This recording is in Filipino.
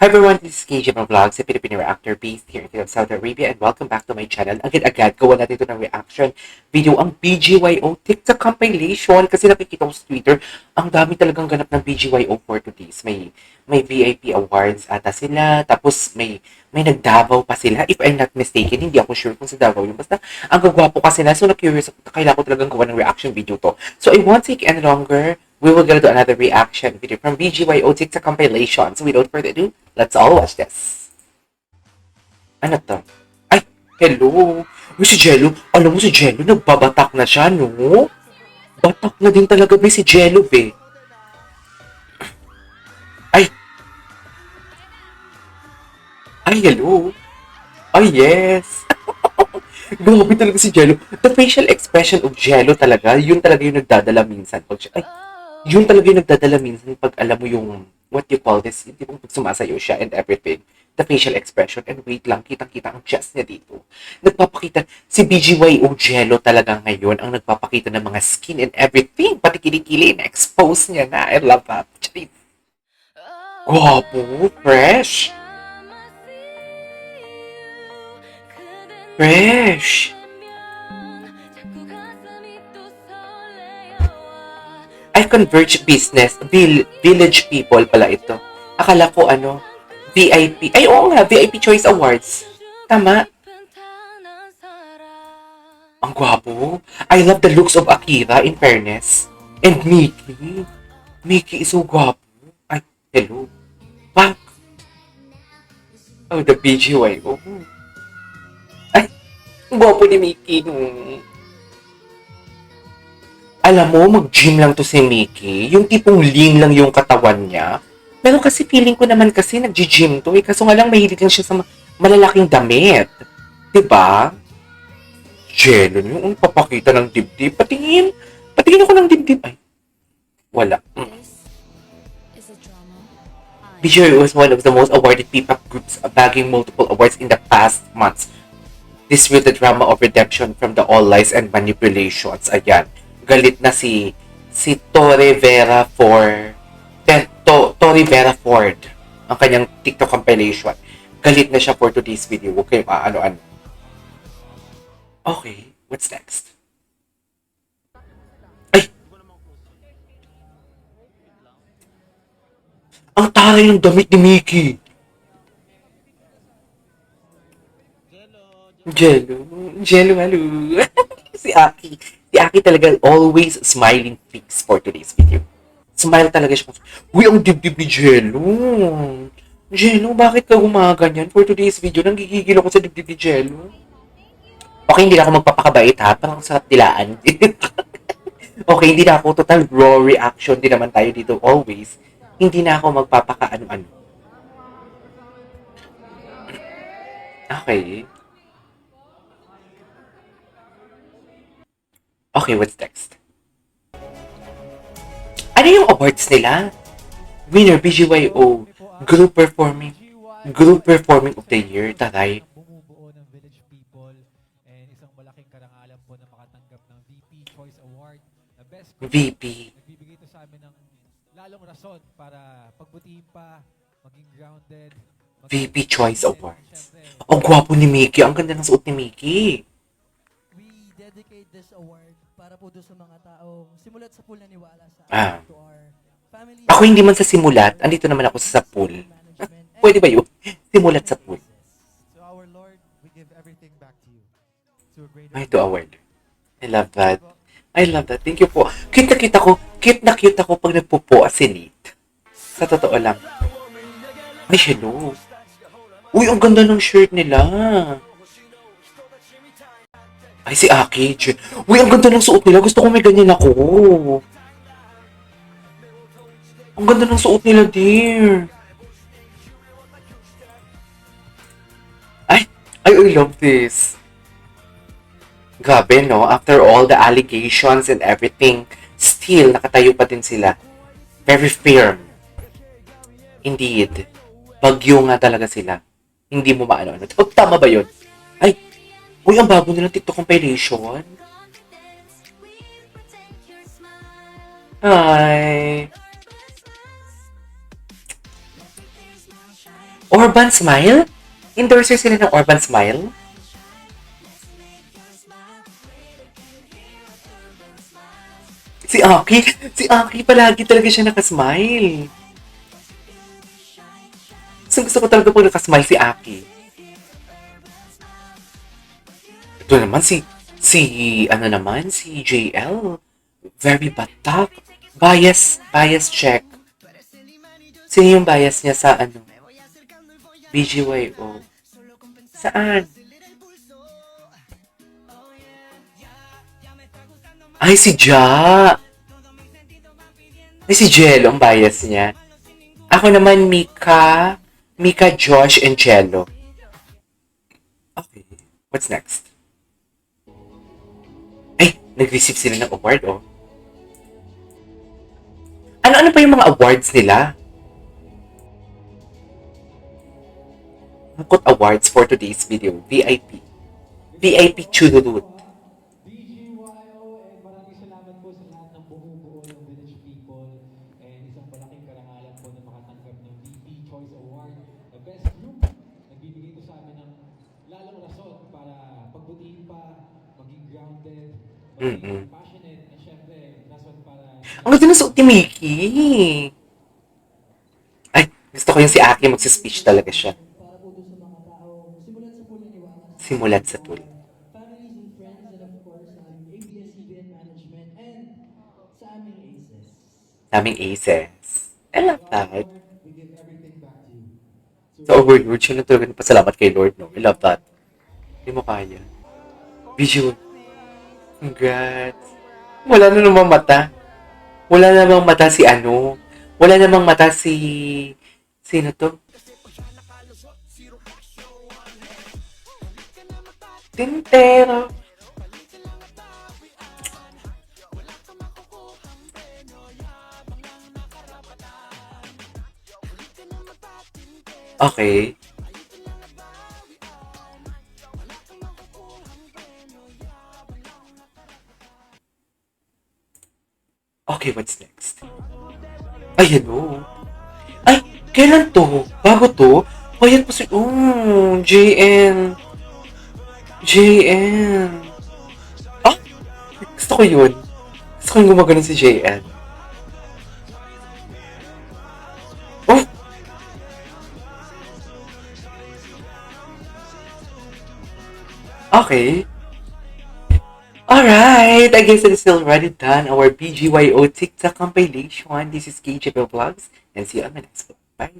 Hi everyone, this is KJ from Vlogs, a Filipino reactor based here in Saudi Arabia, and welcome back to my channel. Agad-agad, gawa natin ito ng reaction video, ang BGYO TikTok compilation. Kasi nakikita ko sa Twitter, ang dami talagang ganap ng BGYO for today's. May VIP awards ata sila, tapos may nagdavaw pa sila. If I'm not mistaken, hindi ako sure kung sa Davao yun. Basta, ang gagwapo kasi na, so na-curious ako, kailangan ko talagang gawa ng reaction video to. So I won't take any longer. We will go to another reaction video from BGYO TikTok compilation. So without further ado, let's all watch this. Ano to? Ay, hello. Uy, si Jello. Alam mo si Jello, nagbabatak na siya, no? Batak na din talaga ba si Jello, be? Ay, hello. Ay, yes. Grabe talaga si Jello. The facial expression of Jello talaga, yun talaga yung nagdadala minsan. Yun talaga yung nagdadala minsan pag alam mo yung, what you call this, yung tipong pag sumasayaw siya and everything. The facial expression. And wait lang, kitang-kita ang chest niya dito. Nagpapakita, si BGYO Jello talaga ngayon ang nagpapakita ng mga skin and everything. Pati kilikili, na-expose niya na. I love that. Charit. Guwapo, fresh. Fresh. Ay, Converge Business, Village People pala ito. Akala ko VIP. Ay, oo nga, VIP Choice Awards. Tama. Ang gwapo. I love the looks of Akira, in fairness. And Mickey. Mickey is so gwapo. Ay, hello. Pak. Oh, the BGY. Oh. Ay, ang gwapo ni Mickey. Alam mo, mag-gym lang to si Mickey. Yung tipong lean lang yung katawan niya. Pero kasi feeling ko naman kasi nag-gym to. Kaso nga lang mahilig lang siya sa malalaking damit. Diba? Jello yung papakita ng dibdib. Patingin. Patingin ako ng dibdib. Ay, wala. BGY was one of the most awarded P-pop groups, bagging multiple awards in the past months. This with the drama of redemption from the all lies and manipulations. Ayan. Galit na si Torre Vera Torre Vera Ford ang kanyang TikTok compilation. Galit na siya for today's video. Okay, ano. Okay, what's next? Ay! Ang taray ng damit ni Mickey! Jello, hello. Si Aki. Si Aki talaga always smiling pics for today's video. Smile talaga siya. Uy, ang dibdib ni Jello. Jello, bakit ka gumaganyan for today's video? Nanggigigil ako sa dibdib ni Jello. Okay, hindi na ako magpapakabait ha. Parang sarap dilaan. Okay, hindi na ako total raw reaction din naman tayo dito always. Hindi na ako magpapaka-ano-ano. Okay. Okay, what's next? Ano yung awards nila? Winner BGYO Group Performing of the Year. Taray. Bumubuo ng Village People and isang malaking karangalan po na makatanggap ng VP Choice Award na Best Group. VP. Nagbibigay ito sa amin ng lalong rason para pagbutihin pa, maging grounded. VP Choice Awards. Ang gwapo ni Mickey. Ang ganda ng suot ni Mickey. We dedicate this award para po doon sa mga taong simulat sa pool na niwala sa to our family. Ako hindi man sa simulat. Andito naman ako sa pool. Pwede ba yun? Simulat sa pool. To our Lord, we give everything back to you. To a greater Ay, to award. I love that. I love that. Thank you po. Cute na cute ako pag nagpupo si Nate. Sa totoo lang. Ay, hello. Uy, ang ganda ng shirt nila. Ay, si Aki. Uy, ang ganda ng suot nila. Gusto ko may ganyan ako. Ang ganda ng suot nila, dear. I love this. Grabe, no? After all the allegations and everything, still, nakatayo pa din sila. Very firm. Indeed. Bagyo nga talaga sila. Hindi mo maano. Tama ba yun? Ay, uy, ang bago nilang TikTok compilation. Hi. Urban Smile? Endorser sila ng Urban Smile? Si Aki palagi talaga siya nakasmile. Gusto ko talaga po nakasmile si Aki. Ito naman si JL. Very batak. Bias check. Sino yung bias niya sa BGYO? Saan? Ay, si Ja! Ay, si Jello ang bias niya. Ako naman, Mika, Josh, and Jello. Okay, what's next? Ay, nag-receive sila ng award, oh. Ano pa yung mga awards nila? Mukot Awards for today's video. VIP Chululut. BGYO, and maraming salamat po sa lahat ng bumubuo ng Village People, and isang malaking karangalan po na makatanggap ng VP Choice Award, the best group. Nagbibigay ito sa amin ng lalong rason para pagbutiin pa, maging grounded, maging passionate, and syempre, rason para... Ang ganda na suot ni Mickey. Ay, gusto ko yung si Aki, magsa-speech talaga siya. Para po doon sa mga taong simulat sa pool ni Wala. Simulat sa pool. Families and friends, and of course, sa aming ABS-CBN management, and sa aming ACES. Naming aces. I love that. We give everything back to you. So, overlord, siya na talaga pasalamat kay Lord, no? I love that. Hindi mo kaya. Visual. Congrats. Wala na namang mata. Wala namang mata si ano. Wala namang mata si... Sino to? Tintero. Okay. Okay, what's next? Ay, ano? Ay, kailan to? Bago to? Ayan po si... Oh, JN. Ah! Gusto ko yun. Gusto ko yung gumagano si JN. Oh! Okay. Alright, I guess it is already done. Our BGYO TikTok compilation. This is KJP Vlogs, and see you on the next one. Bye!